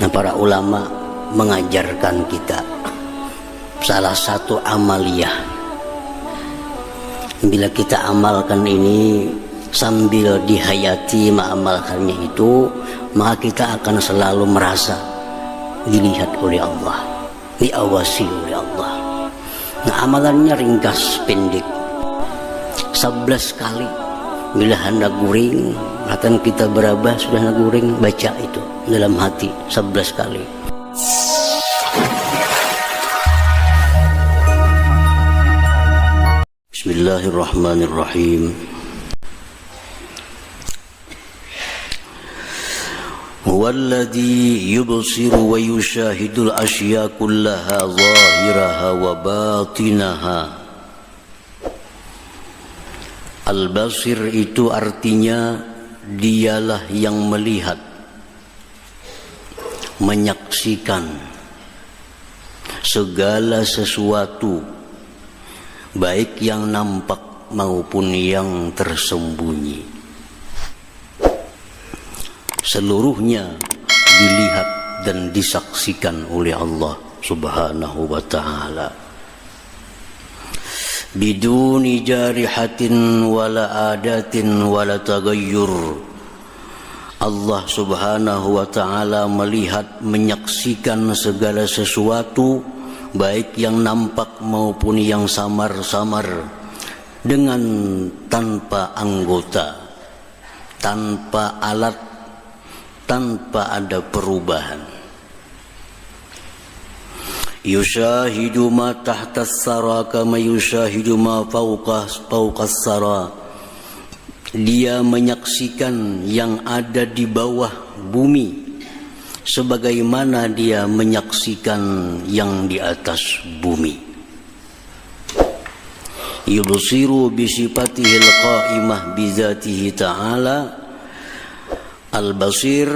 Nah, para ulama mengajarkan kita salah satu amaliyah. Bila kita amalkan ini sambil dihayati mengamalkannya itu, maka kita akan selalu merasa dilihat oleh Allah, diawasi oleh Allah. Nah, amalannya ringkas pendek, 11 kali. Bila hendak guring, akan kita berabah sudah hendak guring, baca itu dalam hati 11 kali. Bismillahirrahmanirrahim. Huwallazi yubsiru wa yushahidul asya kullaha zahiraha wa batinaha. Al-Basir itu artinya dialah yang melihat, menyaksikan segala sesuatu, baik yang nampak maupun yang tersembunyi. Seluruhnya dilihat dan disaksikan oleh Allah Subhanahu wa ta'ala. Biduni jarihatin wala adatin wala tagayyur. Allah Subhanahu wa ta'ala melihat, menyaksikan segala sesuatu, baik yang nampak maupun yang samar-samar, dengan tanpa anggota, tanpa alat, tanpa ada perubahan. Yushahidu ma tahta as-sara kama yushahidu ma fawqa as-sara. Dia menyaksikan yang ada di bawah bumi sebagaimana dia menyaksikan yang di atas bumi. Yubsiru bi sifatihi al-qa'imah bi dzatihi ta'ala. Al-Basir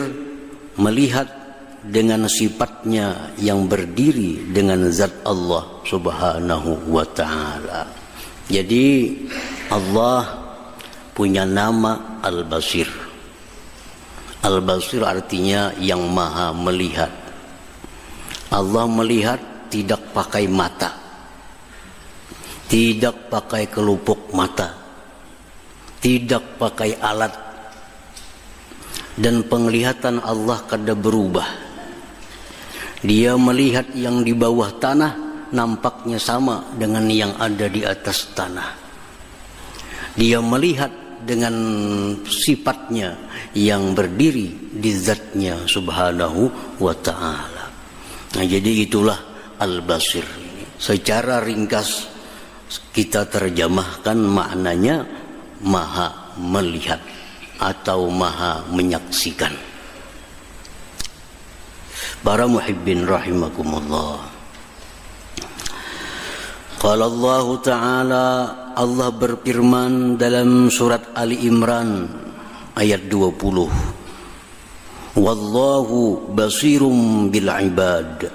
melihat dengan sifatnya yang berdiri dengan zat Allah Subhanahu wa ta'ala. Jadi Allah punya nama Al-Basir. Al-Basir artinya yang maha melihat. Allah melihat tidak pakai mata, tidak pakai kelupuk mata, tidak pakai alat. Dan penglihatan Allah kada berubah. Dia melihat yang di bawah tanah nampaknya sama dengan yang ada di atas tanah. Dia melihat dengan sifatnya yang berdiri di zatnya Subhanahu wa ta'ala. Nah, jadi itulah Al-Basir. Secara ringkas kita terjemahkan maknanya maha melihat atau maha menyaksikan. Para muhibbin rahimakumullah. Qala Allah Ta'ala, Allah berfirman dalam surat Ali Imran ayat 20. Wallahu basirum bil ibad.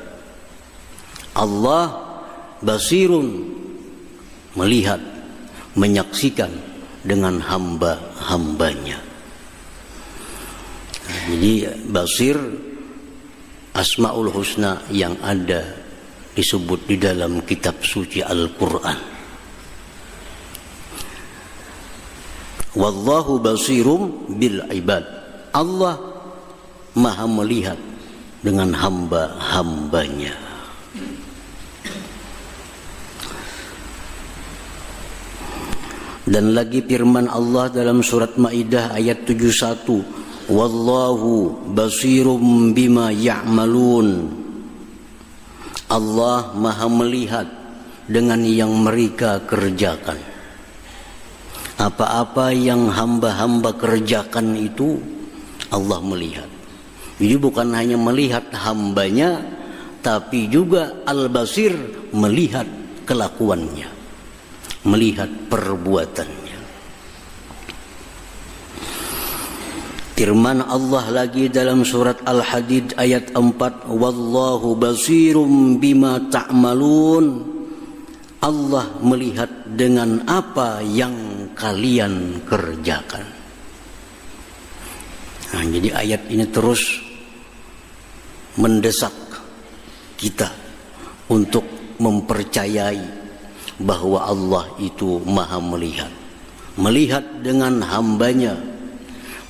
Allah basirun, melihat, menyaksikan dengan hamba-hambanya. Jadi basir Asmaul Husna yang ada disebut di dalam kitab suci Al-Quran. Wallahu basirum bil ibad. Allah maha melihat dengan hamba-hambanya. Dan lagi firman Allah dalam surat Maidah ayat 71. Wallahu basirum bima ya'malun. Allah maha melihat dengan yang mereka kerjakan. Apa-apa yang hamba-hamba kerjakan itu Allah melihat. Jadi bukan hanya melihat hambanya, tapi juga Al-Basir melihat kelakuannya, melihat perbuatannya. Firman Allah lagi dalam surat Al-Hadid ayat 4, Wallahu basirum bima ta'malun. Allah melihat dengan apa yang kalian kerjakan. Nah, jadi ayat ini terus mendesak kita untuk mempercayai bahwa Allah itu maha melihat. Melihat dengan hambanya,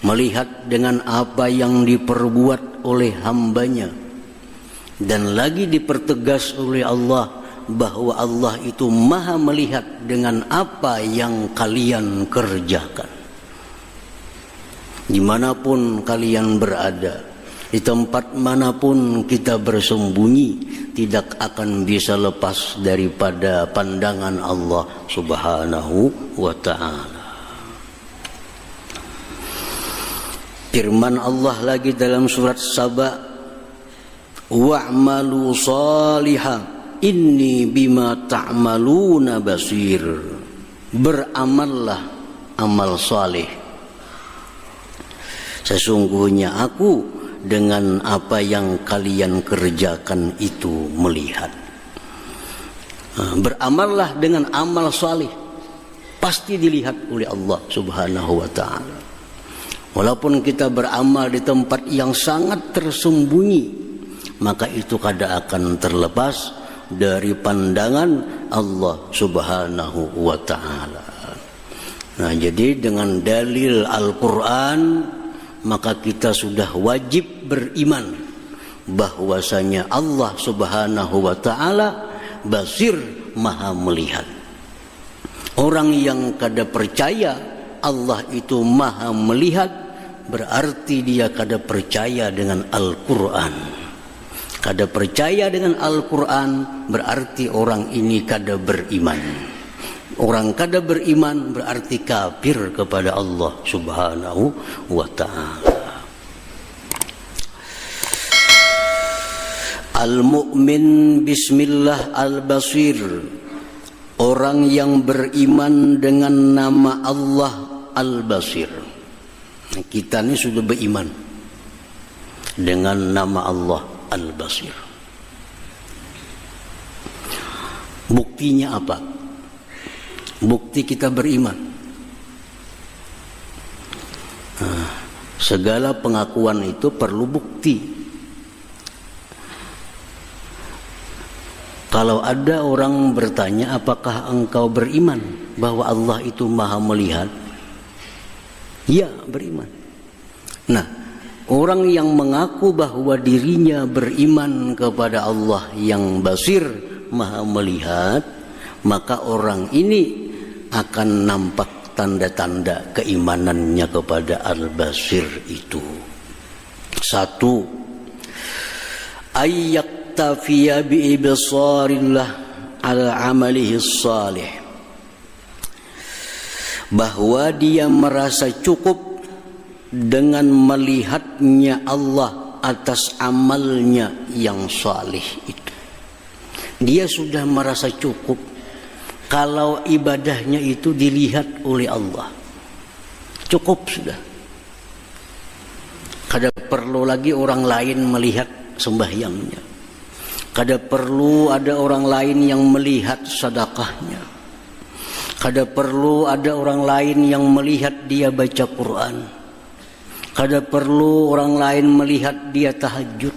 melihat dengan apa yang diperbuat oleh hambanya. Dan lagi dipertegas oleh Allah bahwa Allah itu maha melihat dengan apa yang kalian kerjakan. Dimanapun kalian berada, di tempat manapun kita bersembunyi, tidak akan bisa lepas daripada pandangan Allah Subhanahu wa ta'ala. Firman Allah lagi dalam surat Saba, wa'malu salihah inni bima ta'maluna basir. Beramallah amal saleh, sesungguhnya aku dengan apa yang kalian kerjakan itu melihat. Beramallah dengan amal saleh, pasti dilihat oleh Allah Subhanahu wa ta'ala. Walaupun kita beramal di tempat yang sangat tersembunyi, maka itu kada akan terlepas dari pandangan Allah Subhanahu wa ta'ala. Nah, jadi dengan dalil Al-Quran, maka kita sudah wajib beriman bahwasanya Allah Subhanahu wa ta'ala basir, maha melihat. Orang yang kada percaya Allah itu maha melihat, berarti dia kada percaya dengan Al-Quran. Kada percaya dengan Al-Quran berarti orang ini kada beriman. Orang kada beriman berarti kafir kepada Allah Subhanahu wa ta'ala. Al-mu'min bismillah al-basir. Orang yang beriman dengan nama Allah al-basir. Kita ini sudah beriman dengan nama Allah Al-Basir. Buktinya apa? Bukti kita beriman. Segala pengakuan itu perlu bukti. Kalau ada orang bertanya, apakah engkau beriman bahwa Allah itu maha melihat? Ya, beriman. Nah, orang yang mengaku bahwa dirinya beriman kepada Allah yang basir, maha melihat, maka orang ini akan nampak tanda-tanda keimanannya kepada Al-Basir itu. Satu, ayyaktafiya bi'ibsarillah ala amalihi salih. Bahwa dia merasa cukup dengan melihatnya Allah atas amalnya yang salih itu. Dia sudah merasa cukup kalau ibadahnya itu dilihat oleh Allah. Cukup sudah. Kada perlu lagi orang lain melihat sembahyangnya. Kada perlu ada orang lain yang melihat sedekahnya. Kada perlu ada orang lain yang melihat dia baca Quran. Kada perlu orang lain melihat dia tahajud.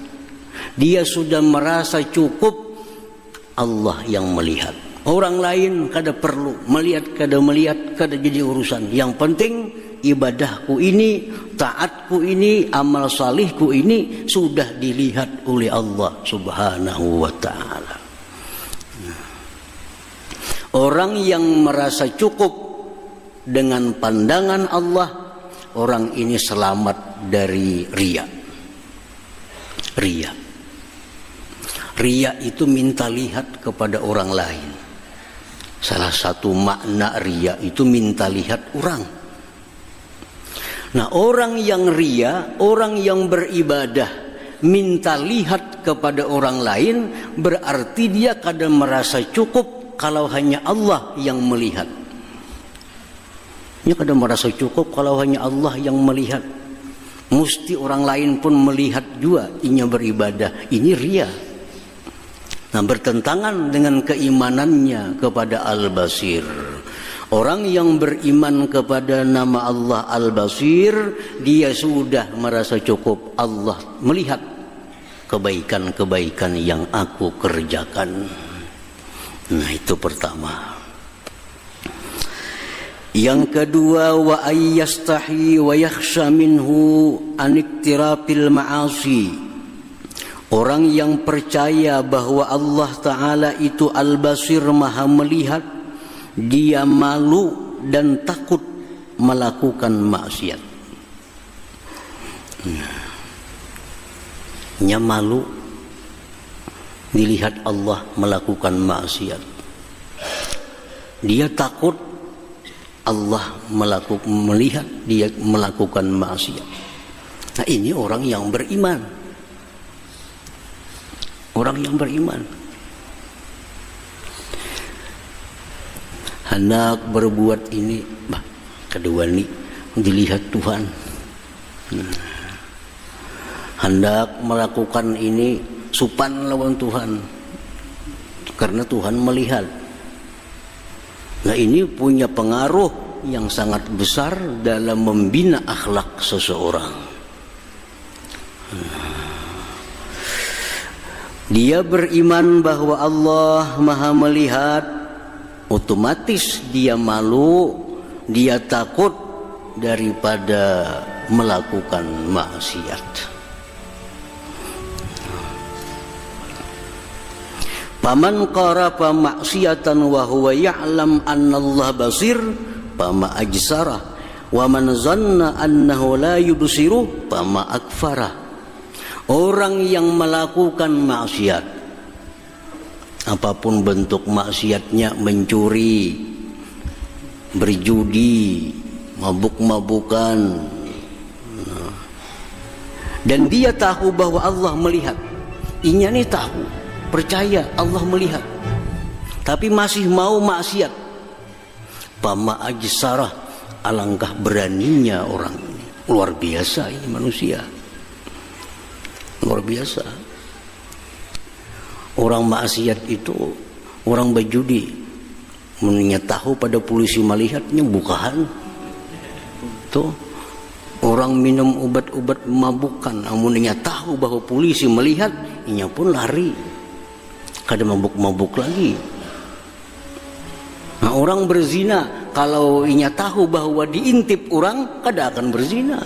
Dia sudah merasa cukup Allah yang melihat. Orang lain kada perlu melihat, kada jadi urusan. Yang penting ibadahku ini, taatku ini, amal salihku ini sudah dilihat oleh Allah Subhanahu wa ta'ala. Orang yang merasa cukup dengan pandangan Allah, orang ini selamat dari riya. Riya. Riya itu minta lihat kepada orang lain. Salah satu makna riya itu minta lihat orang. Nah, orang yang riya, orang yang beribadah minta lihat kepada orang lain, berarti dia kadang merasa cukup kalau hanya Allah yang melihat. Dia kadang merasa cukup kalau hanya Allah yang melihat. Mesti orang lain pun melihat juga inya beribadah. Ini riya. Nah, bertentangan dengan keimanannya kepada Al-Basir. Orang yang beriman kepada nama Allah Al-Basir, dia sudah merasa cukup. Allah melihat kebaikan-kebaikan yang aku kerjakan. Nah, itu pertama. Yang kedua, wa ayyastahi wa yakhsha minhu an iktirafil ma'asi. Orang yang percaya bahwa Allah Ta'ala itu Al-Basir, maha melihat, dia malu dan takut melakukan maksiat. Nya malu dilihat Allah melakukan maksiat. Dia takut Allah melihat dia melakukan maksiat. Nah, ini orang yang beriman. Orang yang beriman. Hendak berbuat ini, kedua ini dilihat Tuhan. Hendak melakukan ini supan lawan Tuhan, karena Tuhan melihat. Nah, ini punya pengaruh yang sangat besar dalam membina akhlak seseorang. Dia beriman bahwa Allah maha melihat, otomatis dia malu, dia takut daripada melakukan maksiat. Paman qarafa maksiatan wa huwa ya'lam anna Allah basir fama ajsarah wa man zanna annahu la yubsiru fama akfarah. Orang yang melakukan maksiat, apapun bentuk maksiatnya, mencuri, berjudi, mabuk-mabukan, dan dia tahu bahwa Allah melihat, inya nih tahu, percaya Allah melihat, tapi masih mau maksiat, pama ajsarah, alangkah beraninya orang ini. Luar biasa ini manusia. Luar biasa. Orang maksiat itu, orang berjudi, menurutnya tahu pada polisi melihatnya bukan. Tuh, orang minum obat-obat memabukan, namunnya tahu bahwa polisi melihat, inya pun lari. Kada mabuk-mabuk lagi. Nah, orang berzina, kalau inya tahu bahwa diintip orang, kada akan berzina.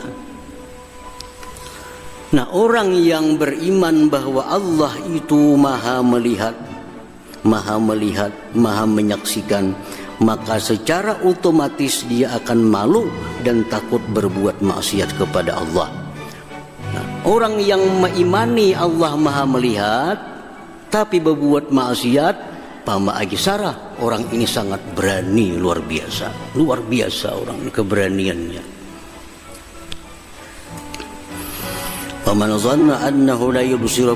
Nah, orang yang beriman bahwa Allah itu maha melihat, maha menyaksikan, maka secara otomatis dia akan malu dan takut berbuat maksiat kepada Allah. Nah, orang yang mengimani Allah maha melihat tapi berbuat maksiat, pama ajsarah, orang ini sangat berani, luar biasa. Luar biasa orang ini keberaniannya. Faman zanna annahu la yubsiru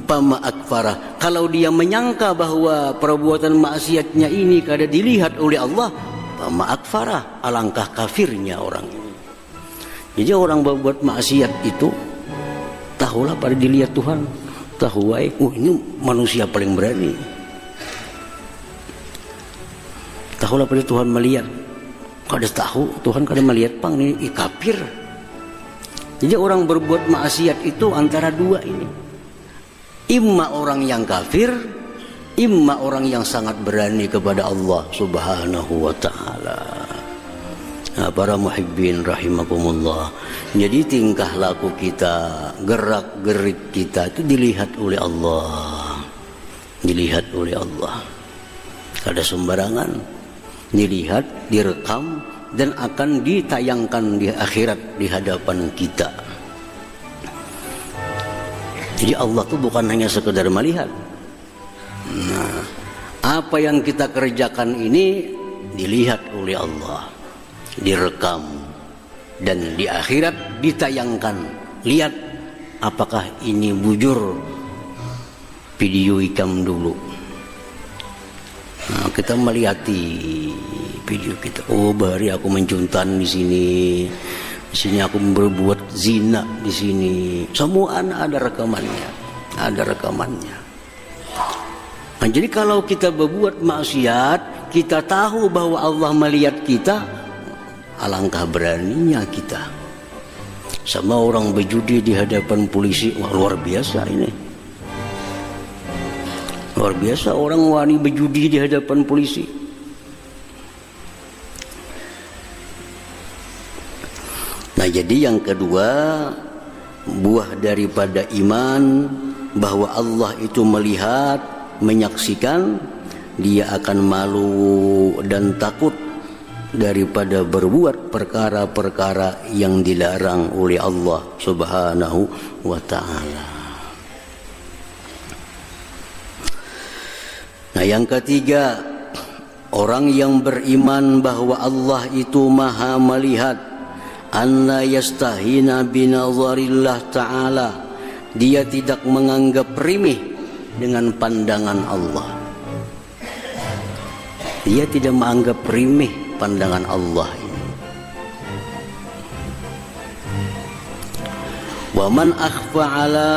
fama akfarah. Kalau dia menyangka bahwa perbuatan maksiatnya ini kada dilihat oleh Allah, fama akfarah, alangkah kafirnya orang ini. Jadi orang berbuat maksiat itu tahulah pada dilihat Tuhan, tahu wae, ini manusia paling berani. Tahulah pada Tuhan melihat, kada tahu Tuhan kada melihat pang ini kafir. Jadi orang berbuat maksiat itu antara dua ini. Imma orang yang kafir, imma orang yang sangat berani kepada Allah Subhanahu wa ta'ala. Nah, para muhibbin rahimakumullah. Jadi tingkah laku kita, gerak-gerik kita itu dilihat oleh Allah. Dilihat oleh Allah. Kada sembarangan. Dilihat, direkam, dan akan ditayangkan di akhirat di hadapan kita. Jadi Allah itu bukan hanya sekedar melihat. Nah, apa yang kita kerjakan ini dilihat oleh Allah, direkam, dan di akhirat ditayangkan. Lihat apakah ini bujur video ikam dulu. Nah, kita melihati video kita. Oh, bahari aku mencuntan di sini. Di sini aku berbuat zina di sini. Semua ada rekamannya. Ada rekamannya. Nah, jadi kalau kita berbuat maksiat, kita tahu bahwa Allah melihat kita, alangkah beraninya kita. Sama orang berjudi di hadapan polisi, wah, luar biasa ini. Luar biasa orang wani berjudi di hadapan polisi. Nah, jadi yang kedua, buah daripada iman bahwa Allah itu melihat, menyaksikan, dia akan malu dan takut daripada berbuat perkara-perkara yang dilarang oleh Allah Subhanahu wa ta'ala. Nah, yang ketiga, orang yang beriman bahwa Allah itu maha melihat, anna yastahina binazarillah ta'ala, dia tidak menganggap remeh dengan pandangan Allah. Dia tidak menganggap remeh pandangan Allah ini. Wa man akhfa ala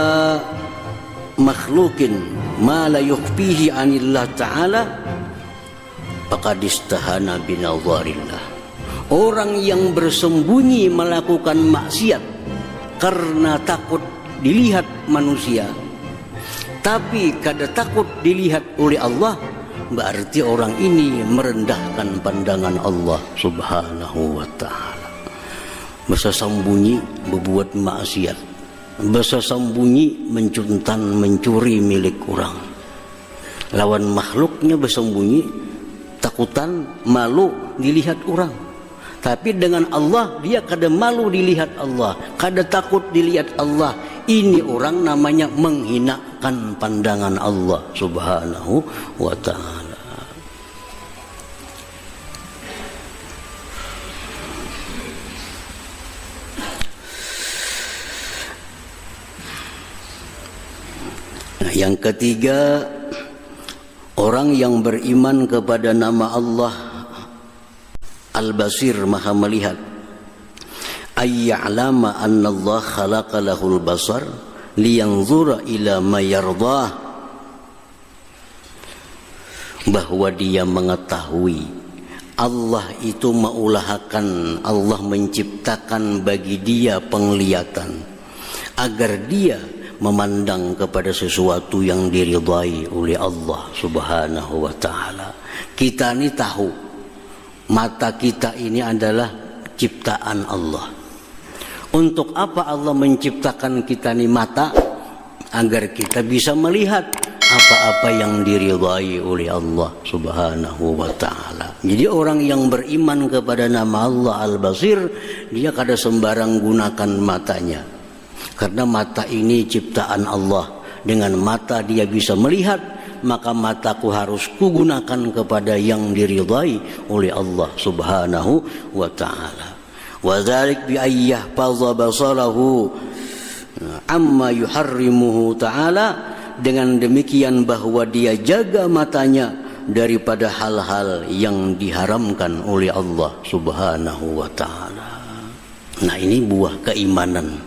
makhlukin ma la yukhfihi anillah ta'ala faqad istahana binazarillah. Orang yang bersembunyi melakukan maksiat karena takut dilihat manusia, tapi kada takut dilihat oleh Allah, berarti orang ini merendahkan pandangan Allah Subhanahu wa ta'ala. Bersembunyi berbuat maksiat, bersembunyi mencuntan, mencuri milik orang. Lawan makhluknya bersembunyi, takutan, malu dilihat orang. Tapi dengan Allah dia kada malu dilihat Allah, kada takut dilihat Allah. Ini orang namanya menghinakan pandangan Allah Subhanahu wa ta'ala. Nah, yang ketiga, orang yang beriman kepada nama Allah Al-Basir, maha melihat, ayya'lama anna Allah khalaqa lahul basar liyanzura ila ma yardah, bahwa dia mengetahui Allah itu mengulahkan, Allah menciptakan bagi dia penglihatan agar dia memandang kepada sesuatu yang diridhai oleh Allah Subhanahu wa ta'ala. Kita ini tahu mata kita ini adalah ciptaan Allah. Untuk apa Allah menciptakan kita ini mata? Agar kita bisa melihat apa-apa yang diridhai oleh Allah Subhanahu wa ta'ala. Jadi orang yang beriman kepada nama Allah Al-Basir, dia kada sembarang gunakan matanya. Karena mata ini ciptaan Allah. Dengan mata dia bisa melihat, maka mataku harus kugunakan kepada yang diridhai oleh Allah Subhanahu wa ta'ala. Wa dzalik bi ayyahfaza basarahu amma yuharrimuhu ta'ala, dengan demikian bahwa dia jaga matanya daripada hal-hal yang diharamkan oleh Allah Subhanahu wa ta'ala. Nah, ini buah keimanan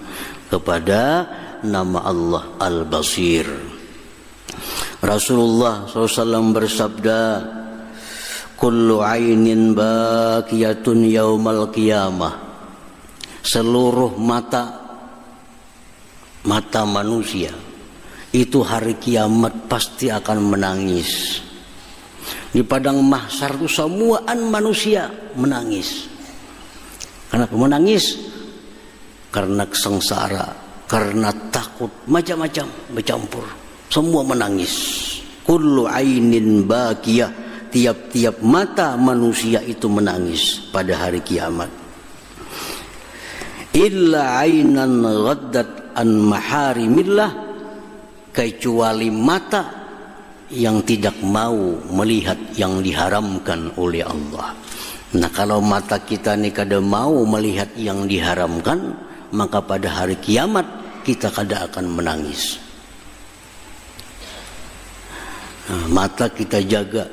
kepada nama Allah Al-Basir. Rasulullah SAW bersabda, kullu ainin bakiyatun yaumal qiyamah, seluruh mata manusia itu hari kiamat pasti akan menangis. Di padang mahsyar itu semuaan manusia menangis. Kenapa menangis? Karena sengsara, karena takut, macam-macam bercampur. Semua menangis. Kullu ainin bakiyah, tiap-tiap mata manusia itu menangis pada hari kiamat. Illa ainan ghaddat an maharimillah, kecuali mata yang tidak mau melihat yang diharamkan oleh Allah. Nah, kalau mata kita ini kada mau melihat yang diharamkan, maka pada hari kiamat kita kada akan menangis. Nah, mata kita jaga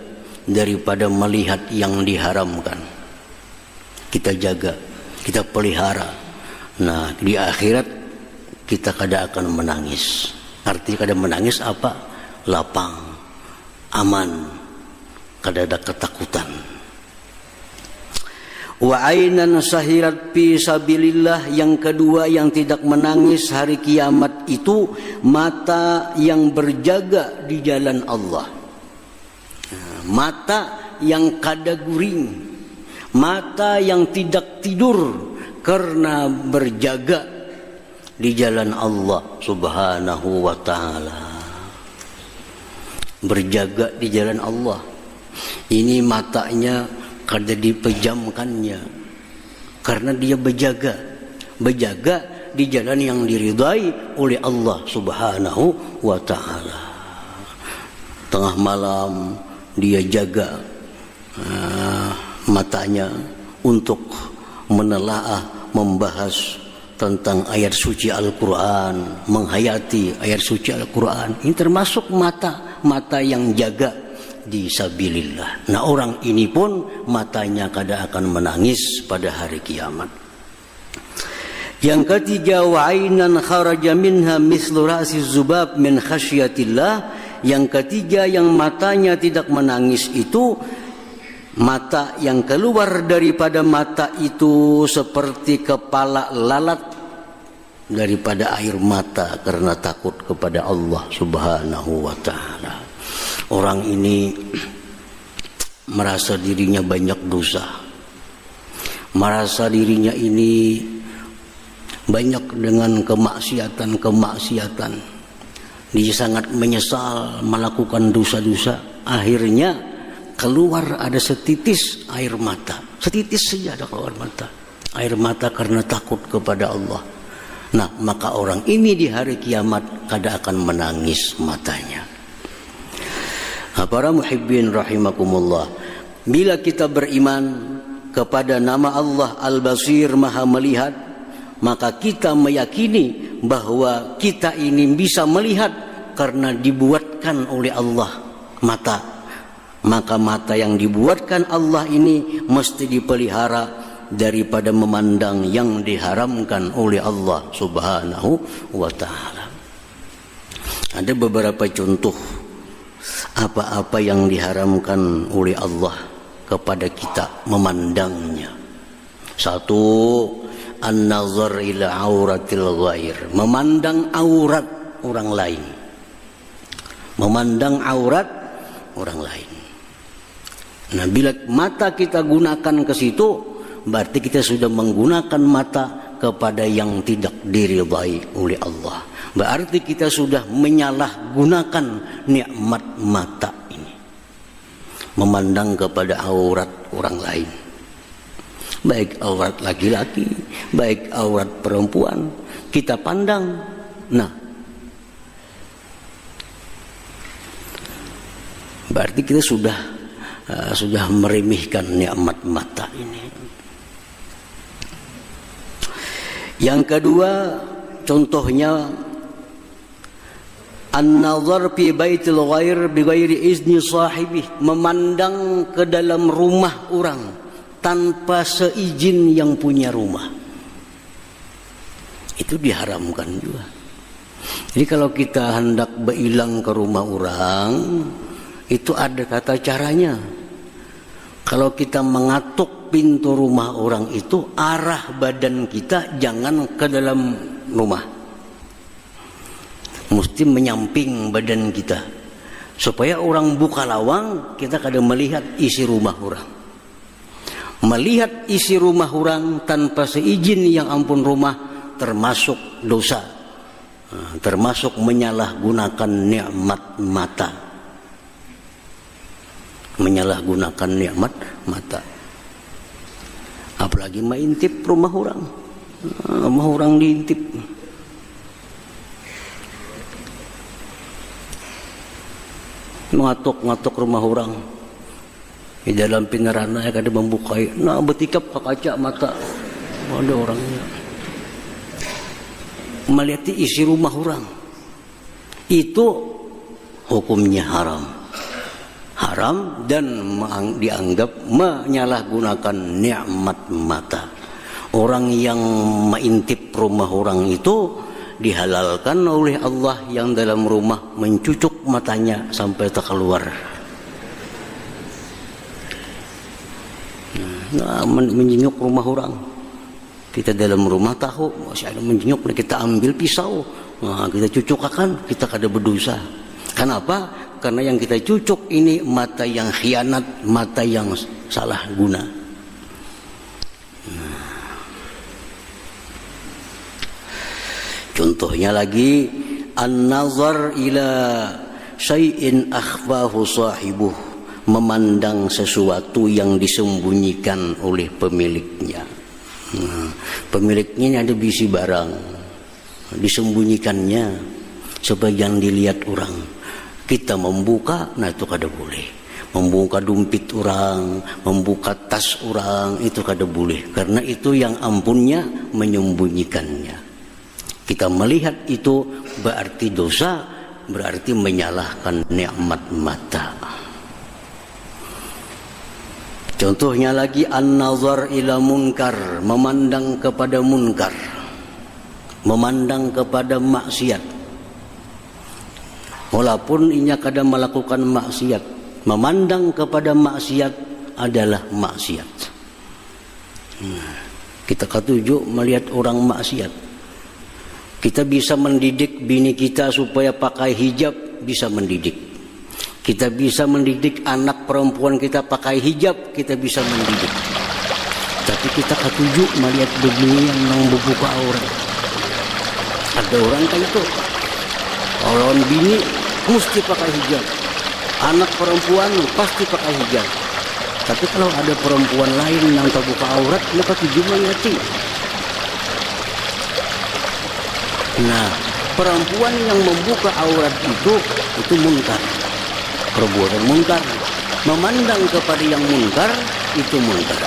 daripada melihat yang diharamkan. Kita jaga, kita pelihara. Nah, di akhirat kita kada akan menangis. Artinya kada menangis apa? Lapang, aman, kada ada ketakutan. Wa ainan sahirat fi sabilillah, yang kedua yang tidak menangis hari kiamat itu mata yang berjaga di jalan Allah. Mata yang kada guring, mata yang tidak tidur karena berjaga di jalan Allah Subhanahu wa ta'ala. Berjaga di jalan Allah. Ini matanya kada dipejamkannya karena dia berjaga di jalan yang diridai oleh Allah Subhanahu wa ta'ala. Tengah malam dia jaga matanya untuk menelaah, membahas tentang ayat suci Al-Quran, menghayati ayat suci Al-Quran. Ini termasuk mata yang jaga di sabilillah. Nah, orang ini pun matanya kada akan menangis pada hari kiamat. Yang ketiga, wa ainan kharaja minha mislu ra'si zubab min khasyatillah. Yang ketiga yang matanya tidak menangis itu mata yang keluar daripada mata itu seperti kepala lalat daripada air mata karena takut kepada Allah Subhanahu wa ta'ala. Orang ini merasa dirinya banyak dosa, merasa dirinya ini banyak dengan kemaksiatan. Dia sangat menyesal melakukan dosa-dosa. Akhirnya keluar ada setitis air mata, setitis saja ada keluar mata, air mata karena takut kepada Allah. Nah, maka orang ini di hari kiamat kada akan menangis matanya. Nah, para muhibbin rahimakumullah, bila kita beriman kepada nama Allah Al-Basir, Maha Melihat, maka kita meyakini bahwa kita ini bisa melihat karena dibuatkan oleh Allah mata. Maka mata yang dibuatkan Allah ini mesti dipelihara daripada memandang yang diharamkan oleh Allah Subhanahu wa ta'ala. Ada beberapa contoh apa-apa yang diharamkan oleh Allah kepada kita memandangnya. Satu, an-nazar ila auratil ghair, memandang aurat orang lain. Memandang aurat orang lain. Nah, bila mata kita gunakan ke situ, berarti kita sudah menggunakan mata kepada yang tidak diridai oleh Allah. Berarti kita sudah menyalahgunakan nikmat mata ini, memandang kepada aurat orang lain, baik aurat laki-laki, baik aurat perempuan, kita pandang. Nah, berarti kita sudah meremehkan nikmat mata ini. Yang kedua, contohnya an-nazar fi baitil ghair bighairi izni sahibih, memandang ke dalam rumah orang tanpa seizin yang punya rumah. Itu diharamkan juga. Jadi kalau kita hendak berilang ke rumah orang, itu ada tata caranya. Kalau kita mengatuk pintu rumah orang itu, arah badan kita jangan ke dalam rumah, mesti menyamping badan kita, supaya orang buka lawang kita kada melihat isi rumah orang. Melihat isi rumah orang tanpa seizin yang ampun rumah termasuk dosa, termasuk menyalahgunakan nikmat mata. Menyalahgunakan nikmat mata. Apalagi mengintip rumah orang diintip. Ngatuk rumah orang. Di dalam pinarana kada membukai. Nah, betikap ke kaca mata. Ada orangnya. Melihat isi rumah orang. Itu hukumnya haram. Haram dan dianggap menyalahgunakan nikmat mata. Orang yang mengintip rumah orang itu dihalalkan oleh Allah yang dalam rumah mencucuk matanya sampai tak keluar menjenguk rumah orang. Kita dalam rumah tahu masih ada menjenguk, kita ambil pisau, kita cucukkan, kita kada berdosa. Kenapa? Karena yang kita cucuk ini mata yang khianat, mata yang salah guna. Contohnya lagi, an-nazar ila syai'in akhfahu sahibuh, memandang sesuatu yang disembunyikan oleh pemiliknya. Pemiliknya ada bisi barang, disembunyikannya supaya jangan dilihat orang. Kita membuka, nah itu kada boleh. Membuka dompet orang, membuka tas orang, itu kada boleh. Karena itu yang ampunnya menyembunyikannya. Kita melihat itu berarti dosa, berarti menyalahkan nikmat mata. Contohnya lagi, an-nazar ila munkar, memandang kepada munkar, memandang kepada maksiat. Walaupun inya kadang melakukan maksiat, memandang kepada maksiat adalah maksiat. Kita ketujuh melihat orang maksiat. Kita bisa mendidik bini kita supaya pakai hijab, bisa mendidik. Kita bisa mendidik anak perempuan kita pakai hijab, kita bisa mendidik. Tapi kita ketujuh melihat begini yang membuka aurat. Ada orang kayak itu, orang bini mesti pakai hijab, anak perempuan pasti pakai hijab. Tapi kalau ada perempuan lain yang terbuka aurat, maka ketujuh melihat. Nah, perempuan yang membuka aurat itu munkar. Perbuatan munkar, memandang kepada yang munkar itu munkar.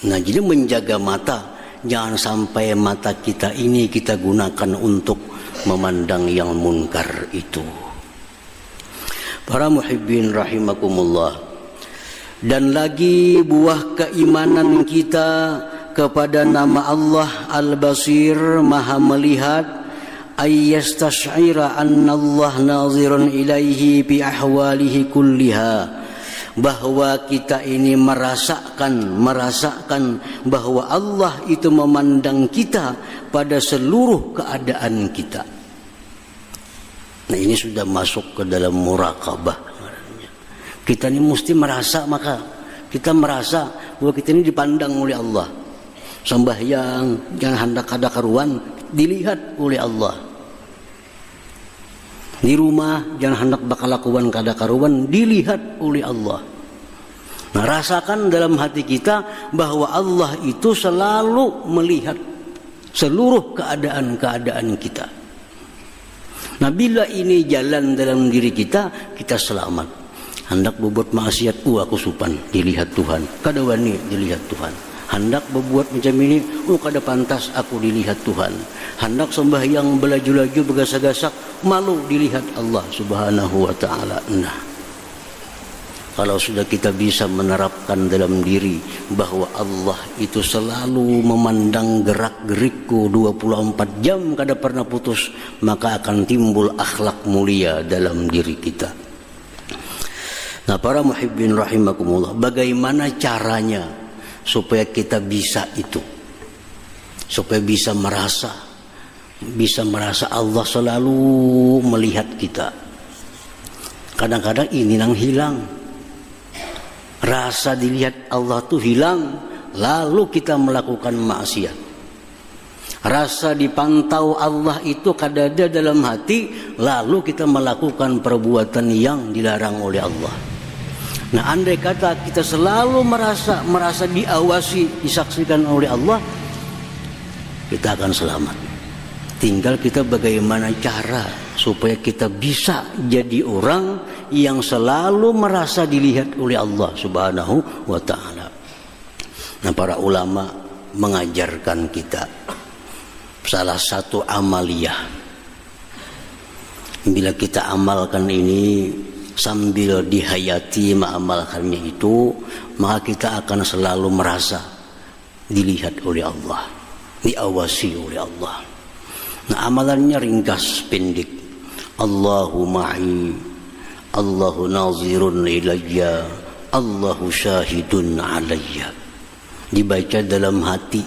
Nah, jadi menjaga mata, jangan sampai mata kita ini kita gunakan untuk memandang yang munkar itu. Para muhibbin rahimakumullah. Dan lagi buah keimanan kita kepada nama Allah Al-Basir, Maha Melihat, ayyastash'ira anna Allah nazirun ilaihi bi ahwalihi kulliha, bahwa kita ini merasakan bahwa Allah itu memandang kita pada seluruh keadaan kita. Nah, ini sudah masuk ke dalam muraqabah. Kita ini mesti merasa, maka kita merasa bahwa kita ini dipandang oleh Allah. Sembahyang jangan hendak ada karuan, dilihat oleh Allah. Di rumah jangan hendak bakal lakukan kada karuan, dilihat oleh Allah. Nah, rasakan dalam hati kita bahwa Allah itu selalu melihat seluruh keadaan-keadaan kita. Nah, bila ini jalan dalam diri kita, kita selamat. Hendak berbuat maksiat, aku supan, dilihat Tuhan. Kada wani, dilihat Tuhan. Hendak berbuat macam ini, kada pantas, aku dilihat Tuhan. Hendak sembahyang belaju-laju bergasak-gasak, malu, dilihat Allah Subhanahu wa ta'ala. Nah, kalau sudah kita bisa menerapkan dalam diri bahwa Allah itu selalu memandang gerak-gerikku 24 jam kada pernah putus, maka akan timbul akhlak mulia dalam diri kita. Nah, para muhibbin rahimakumullah, bagaimana caranya supaya kita bisa itu, supaya bisa merasa Allah selalu melihat kita. Kadang-kadang ini yang hilang, rasa dilihat Allah tuh hilang, lalu kita melakukan maksiat. Rasa dipantau Allah itu kada ada dalam hati, lalu kita melakukan perbuatan yang dilarang oleh Allah. Nah, andai kata kita selalu merasa diawasi, disaksikan oleh Allah, kita akan selamat. Tinggal kita bagaimana cara supaya kita bisa jadi orang yang selalu merasa dilihat oleh Allah Subhanahu wa ta'ala. Nah, para ulama mengajarkan kita salah satu amaliyah. Bila kita amalkan ini sambil dihayati mengamalkannya itu, maka kita akan selalu merasa dilihat oleh Allah, diawasi oleh Allah. Nah, amalannya ringkas pendek. Allahu ma'i, Allahu nazirun ilayya, Allahu syahidun alayya. Dibaca dalam hati,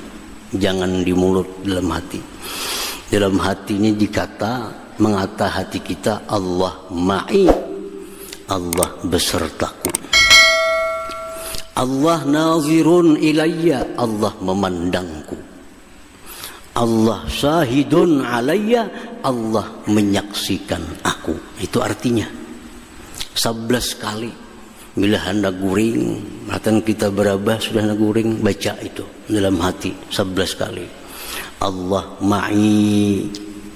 jangan di mulut, dalam hati. Dalam hati ini mengata hati kita, Allah ma'i, Allah besertaku. Allah nazirun ilayya, Allah memandangku. Allah syahidun alayya, Allah menyaksikan aku. Itu artinya 11 kali. Bila hendak guring, matan kita berabah sudah hendak guring, baca itu dalam hati 11 kali. Allah ma'i,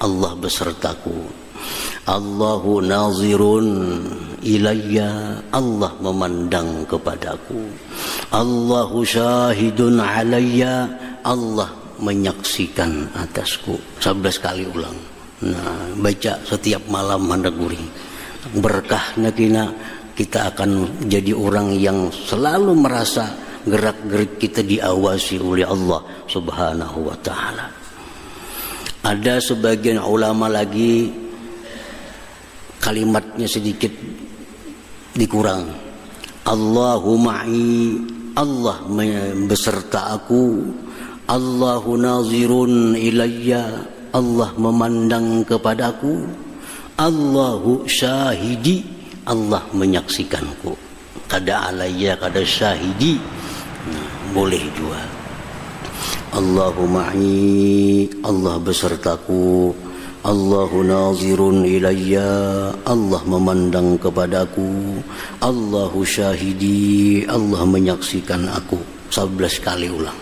Allah besertaku. Allahu nazirun ilayya, Allah memandang kepadaku. Allahu syahidun alayya, Allah menyaksikan atasku. 11 kali ulang. Nah, baca setiap malam hendak guring. Berkahnya kita akan jadi orang yang selalu merasa gerak-gerik kita diawasi oleh Allah Subhanahu wa ta'ala. Ada sebagian ulama lagi kalimatnya sedikit dikurang. Allahu ma'i, Allah beserta aku. Allahu nazirun ilayya, Allah memandang kepadaku. Allahu syahidi, Allah menyaksikanku. Kada alayya, kada syahidi, boleh juga. Allahu ma'i, Allah besertaku. Allahu nazirun ilayya, Allah memandang kepadaku. Allahu syahidi, Allah menyaksikan aku. 11 kali ulang.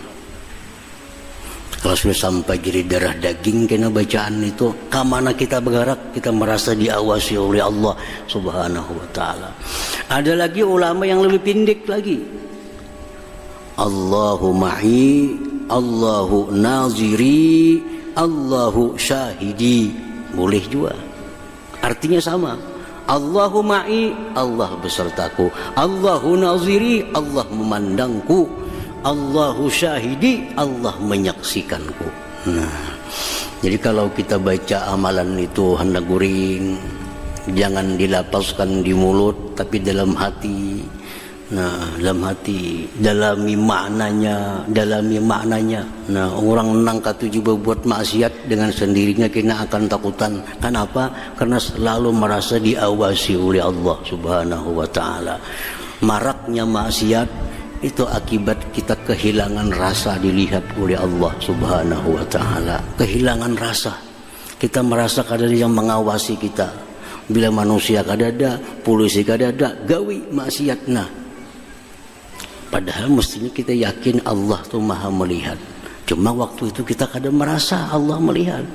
Kalau sudah sampai jadi darah daging kena bacaan itu, kemana kita bergerak, kita merasa diawasi oleh Allah Subhanahu wa ta'ala. Ada lagi ulama yang lebih pendek lagi. Allahu ma'i, Allahu naziri, Allahu syahidi. Boleh juga. Artinya sama. Allahu ma'i, Allah besertaku. Allahu naziri, Allah memandangku. Allahu syahidi, Allah menyaksikanku. Nah, jadi kalau kita baca amalan itu hendak guring, jangan dilapaskan di mulut, tapi dalam hati. Nah, dalam hati, dalami maknanya. Nah, orang nang katu juga buat maksiat dengan sendirinya kena akan takutan. Kenapa? Karena selalu merasa diawasi oleh Allah Subhanahu wa ta'ala. Maraknya maksiat itu akibat kita kehilangan rasa dilihat oleh Allah Subhanahu wa ta'ala. Kehilangan rasa. Kita merasa kadang yang mengawasi kita. Bila manusia kadada, polisi kadada, gawi maksiatna. Padahal mestinya kita yakin Allah tuh maha melihat. Cuma waktu itu kita kadang merasa Allah melihat.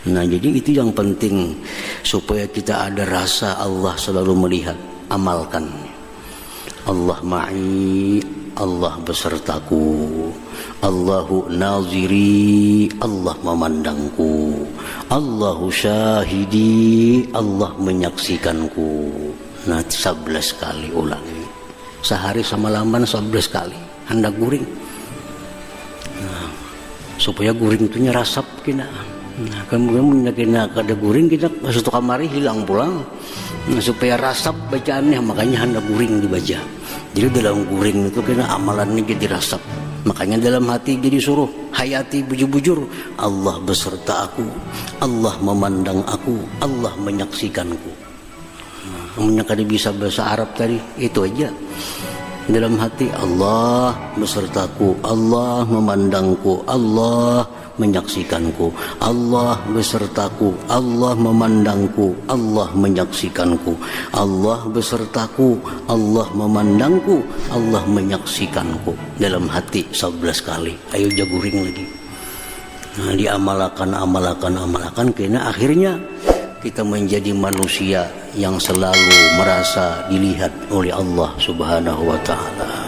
Nah, jadi itu yang penting supaya kita ada rasa Allah selalu melihat. Amalkan. Allah ma'i, Allah besertaku. Allahu naziri, Allah memandangku. Allahu syahidi, Allah menyaksikanku. Nah, 11 kali ulangi. Sehari sama laman 11 kali. Hendak guring. Nah, supaya guring itu nyerasap kena. Nah, kemudian kena kada guring kita satu kamari hilang pulang. Nah, supaya rasap bacaannya, makanya hendak guring dibaca. Jadi dalam guring itu kena amalannya jadi rasap. Makanya dalam hati jadi suruh hayati bujur-bujur. Allah beserta aku, Allah memandang aku, Allah menyaksikanku. Namanya kada bisa bahasa Arab tadi, itu aja. Dalam hati, Allah besertaku, Allah memandangku, Allah menyaksikanku. Allah besertaku, Allah memandangku, Allah menyaksikanku. Allah besertaku, Allah memandangku, Allah menyaksikanku. Dalam hati 11 kali. Ayo jaguring lagi. Nah, diamalkan, karena akhirnya kita menjadi manusia yang selalu merasa dilihat oleh Allah Subhanahu wa ta'ala.